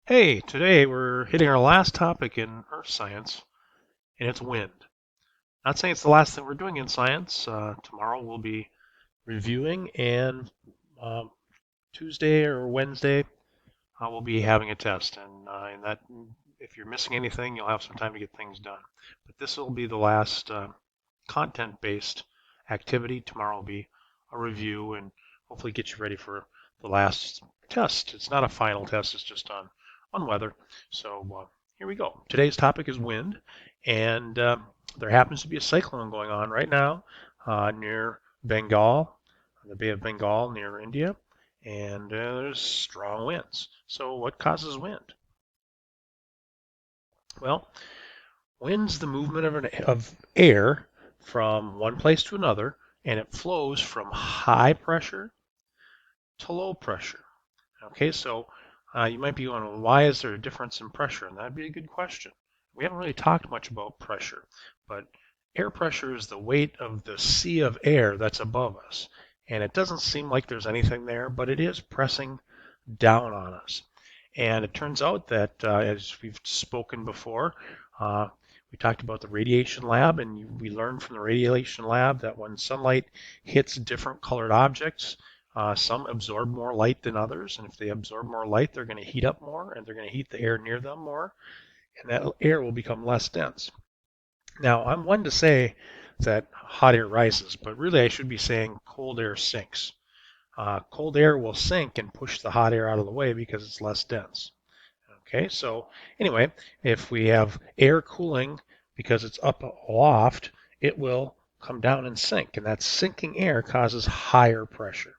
Hey, today we're hitting our last topic in earth science, and it's wind. Not saying it's the last thing we're doing in science. Tomorrow we'll be reviewing, and um, Tuesday or Wednesday we'll be having a test. And that, if you're missing anything, you'll have some time to get things done. But this will be the last content-based activity. Tomorrow will be a review, and hopefully get you ready for the last test. It's not a final test; it's just on weather. So here we go. Today's topic is wind, and there happens to be a cyclone going on right now near Bengal, the Bay of Bengal near India, and there's strong winds. So what causes wind? Well, wind's the movement of air from one place to another, and it flows from high pressure to low pressure. Okay, so you might be going, well, why is there a difference in pressure? And that'd be a good question. We haven't really talked much about pressure, but air pressure is the weight of the sea of air that's above us. And it doesn't seem like there's anything there, but it is pressing down on us. And it turns out that, as we've spoken before, uh, we talked about the radiation lab, and we learned from the radiation lab that when sunlight hits different colored objects, some absorb more light than others, and if they absorb more light, they're going to heat up more, and they're going to heat the air near them more, and that air will become less dense. Now, I'm one to say that hot air rises, but really I should be saying cold air sinks. Cold air will sink and push the hot air out of the way because it's less dense. Okay, so anyway, if we have air cooling because it's up aloft, it will come down and sink, and that sinking air causes higher pressure.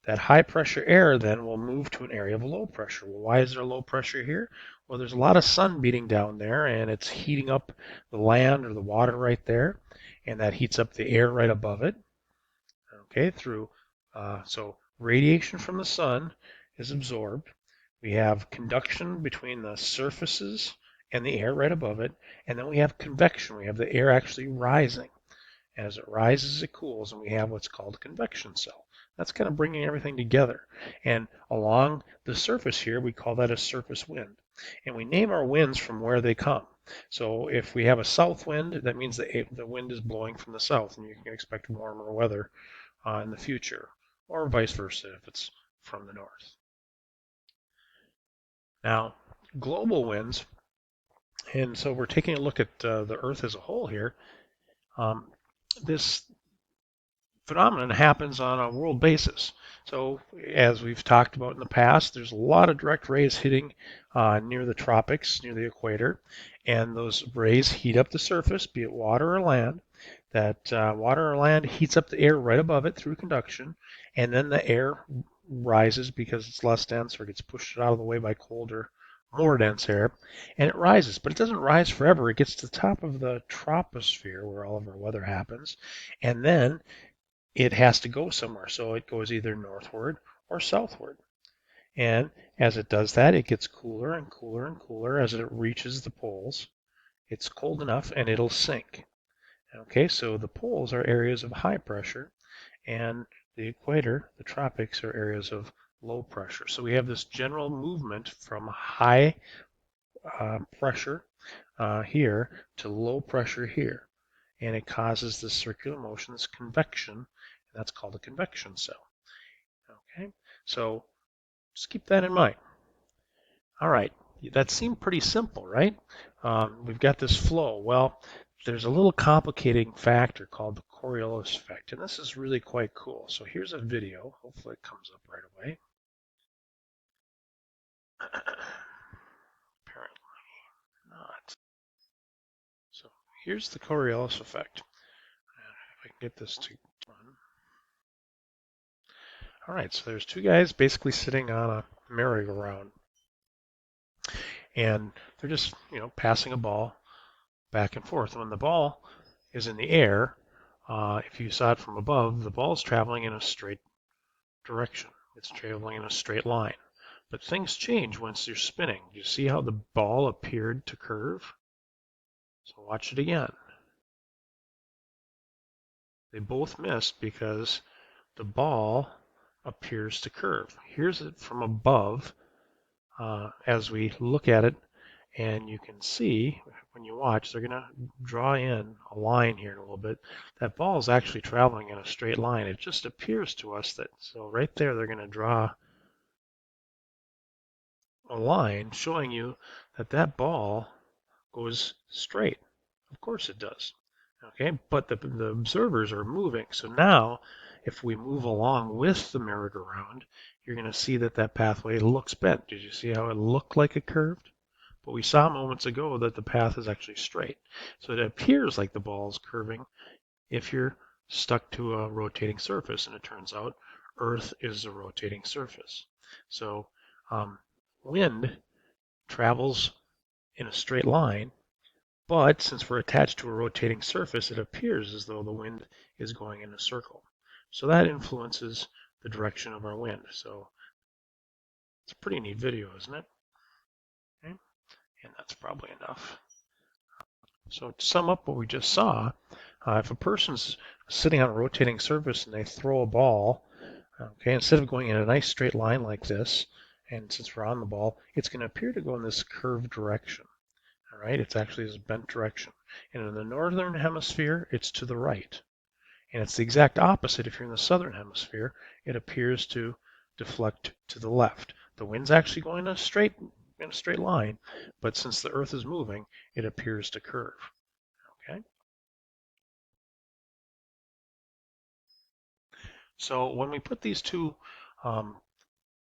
That high pressure air then will move to an area of low pressure. Well, why is there low pressure here? Well, there's a lot of sun beating down there, and it's heating up the land or the water right there, and that heats up the air right above it. Okay, through so radiation from the sun is absorbed. We have conduction between the surfaces and the air right above it, and then we have convection. We have the air actually rising. As it rises, it cools, and we have what's called a convection cell. That's kind of bringing everything together. And along the surface here, we call that a surface wind. And we name our winds from where they come. So if we have a south wind, that means the wind is blowing from the south, and you can expect warmer weather in the future, or vice versa if it's from the north. Now, global winds, and so we're taking a look at the Earth as a whole here. Um, this phenomenon happens on a world basis. So, as we've talked about in the past, there's a lot of direct rays hitting near the tropics, near the equator, and those rays heat up the surface, be it water or land. That water or land heats up the air right above it through conduction, and then the air rises because it's less dense or gets pushed out of the way by colder, more dense air, and it rises. But it doesn't rise forever. It gets to the top of the troposphere where all of our weather happens, and then it has to go somewhere. So it goes either northward or southward. And as it does that, it gets cooler and cooler and cooler as it reaches the poles. It's cold enough and it'll sink. Okay, so the poles are areas of high pressure, and the equator, the tropics, are areas of low pressure. So we have this general movement from high pressure here to low pressure here, and it causes this circular motion, this convection, and that's called a convection cell. Okay, so just keep that in mind. All right, that seemed pretty simple, right? We've got this flow. Well, there's a little complicating factor called the Coriolis effect, and this is really quite cool. So here's a video. Hopefully it comes up right away. Apparently not. So here's the Coriolis effect. If I can get this to run. All right, so there's two guys basically sitting on a merry-go-round, and they're just, passing a ball back and forth. When the ball is in the air, if you saw it from above, the ball is traveling in a straight direction. It's traveling in a straight line. But things change once you're spinning. You see how the ball appeared to curve? So watch it again. They both missed because the ball appears to curve. Here's it from above. as we look at it, and you can see when you watch, they're going to draw in a line here in a little bit. That ball is actually traveling in a straight line. It just appears to us that, so right there, they're going to draw a line showing you that that ball goes straight. Of course it does. Okay, but the observers are moving. So now, if we move along with the merry-go-round, you're going to see that that pathway looks bent. Did you see how it looked like it curved? But we saw moments ago that the path is actually straight. So it appears like the ball is curving if you're stuck to a rotating surface, and it turns out Earth is a rotating surface. So wind travels in a straight line, but since we're attached to a rotating surface, it appears as though the wind is going in a circle. So that influences the direction of our wind. So it's a pretty neat video, isn't it? Okay. And that's probably enough. So to sum up what we just saw, if a person's sitting on a rotating surface and they throw a ball, okay, instead of going in a nice straight line like this, and since we're on the ball, it's going to appear to go in this curved direction. All right, it's actually this bent direction. And in the northern hemisphere, it's to the right. And it's the exact opposite if you're in the southern hemisphere. It appears to deflect to the left. The wind's actually going in a straight line, but since the Earth is moving, it appears to curve. Okay. So when we put these two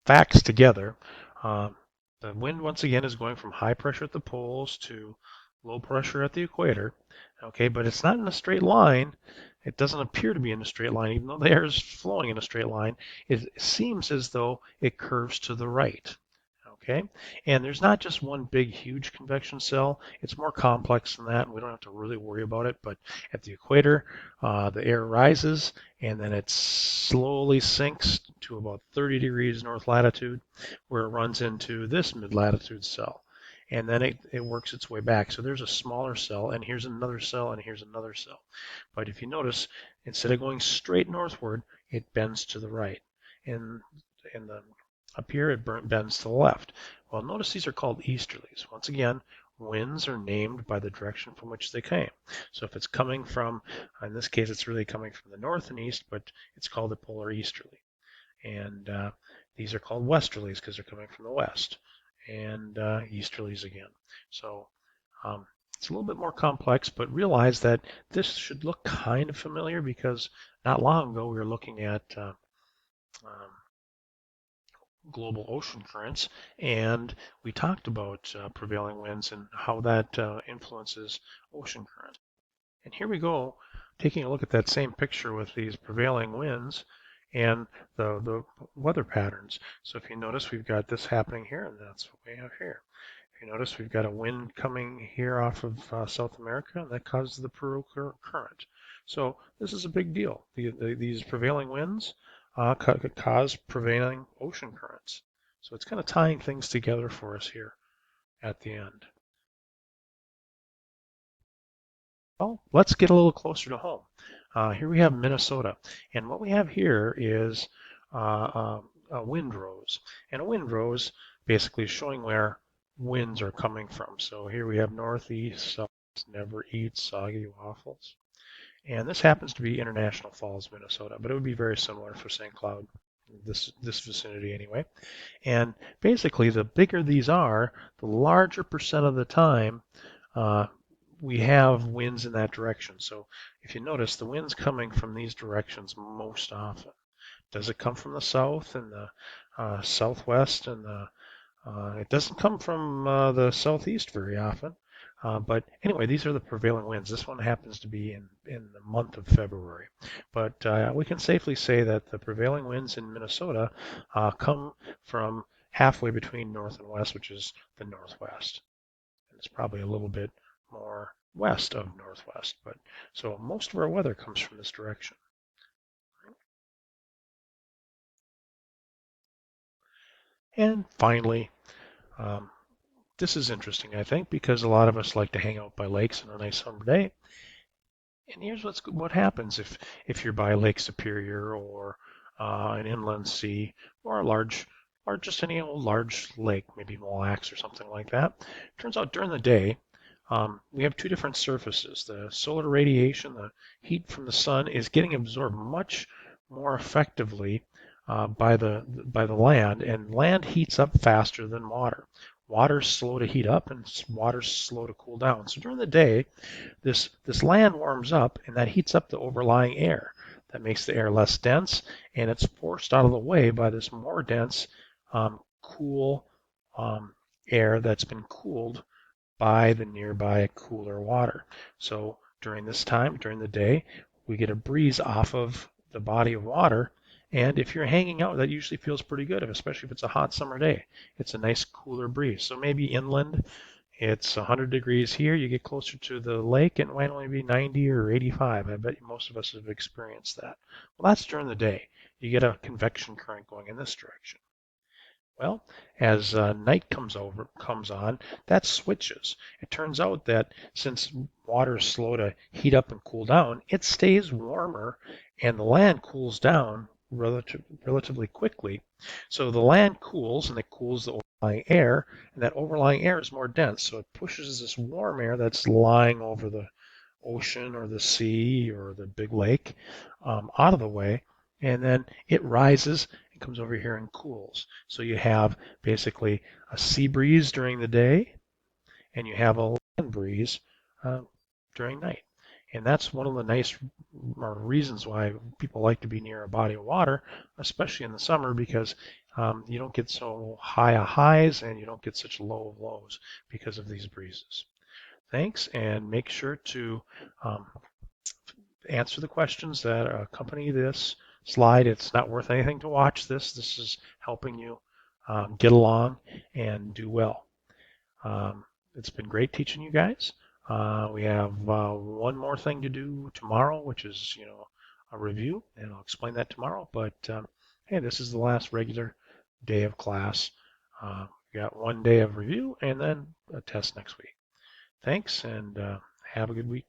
facts together, the wind once again is going from high pressure at the poles to low pressure at the equator. Okay, but it's not in a straight line. It doesn't appear to be in a straight line, even though the air is flowing in a straight line. It seems as though it curves to the right. Okay, and there's not just one big, huge convection cell. It's more complex than that, and we don't have to really worry about it. But at the equator, the air rises, and then it slowly sinks to about 30 degrees north latitude, where it runs into this mid-latitude cell. And then it works its way back. So there's a smaller cell, and here's another cell, and here's another cell. But if you notice, instead of going straight northward, it bends to the right. And the up here, it bends to the left. Well, notice these are called easterlies. Once again, winds are named by the direction from which they came. So if it's coming from, in this case, it's really coming from the north and east, but it's called a polar easterly. And these are called westerlies because they're coming from the west. And easterlies again. So it's a little bit more complex, but realize that this should look kind of familiar because not long ago we were looking at global ocean currents, and we talked about prevailing winds and how that influences ocean currents. And here we go, taking a look at that same picture with these prevailing winds and the weather patterns. So if you notice, we've got this happening here, and that's what we have here. If you notice, we've got a wind coming here off of South America, and that causes the Peru current. So this is a big deal. These prevailing winds could cause prevailing ocean currents. So it's kind of tying things together for us here at the end. Well, let's get a little closer to home. Here we have Minnesota, and what we have here is a windrows. And a windrows basically is showing where winds are coming from. So here we have northeast, south, never eat soggy waffles. And this happens to be International Falls, Minnesota, but it would be very similar for St. Cloud, this vicinity anyway. And basically, the bigger these are, the larger percent of the time we have winds in that direction. So if you notice, the wind's coming from these directions most often. Does it come from the south and the southwest and it doesn't come from the southeast very often. But anyway, these are the prevailing winds. This one happens to be in the month of February. But we can safely say that the prevailing winds in Minnesota come from halfway between north and west, which is the northwest. And it's probably a little bit more west of northwest. But so most of our weather comes from this direction. And finally, this is interesting, I think, because a lot of us like to hang out by lakes on a nice summer day. And here's what happens if you're by Lake Superior or an inland sea or a large or just any old large lake, maybe Mille Lacs or something like that. Turns out during the day, we have two different surfaces. The solar radiation, the heat from the sun, is getting absorbed much more effectively by the land, and land heats up faster than water. Water's slow to heat up, and water's slow to cool down. So during the day, this land warms up, and that heats up the overlying air. That makes the air less dense, and it's forced out of the way by this more dense, cool air that's been cooled by the nearby cooler water. So during this time, during the day, we get a breeze off of the body of water. And if you're hanging out, that usually feels pretty good, especially if it's a hot summer day. It's a nice cooler breeze. So maybe inland, it's 100 degrees here. You get closer to the lake, and it might only be 90 or 85. I bet most of us have experienced that. Well, that's during the day. You get a convection current going in this direction. Well, as night comes on, that switches. It turns out that since water is slow to heat up and cool down, it stays warmer, and the land cools down relatively quickly. So the land cools, and it cools the overlying air, and that overlying air is more dense. So it pushes this warm air that's lying over the ocean or the sea or the big lake out of the way, and then it rises and comes over here and cools. So you have basically a sea breeze during the day, and you have a land breeze uh, during night. And that's one of the nice reasons why people like to be near a body of water, especially in the summer, because you don't get so high of highs and you don't get such low of lows because of these breezes. Thanks, and make sure to answer the questions that accompany this slide. It's not worth anything to watch this. This is helping you get along and do well. It's been great teaching you guys. We have one more thing to do tomorrow, which is, a review, and I'll explain that tomorrow. But hey, this is the last regular day of class. We got one day of review and then a test next week. Thanks, and have a good week.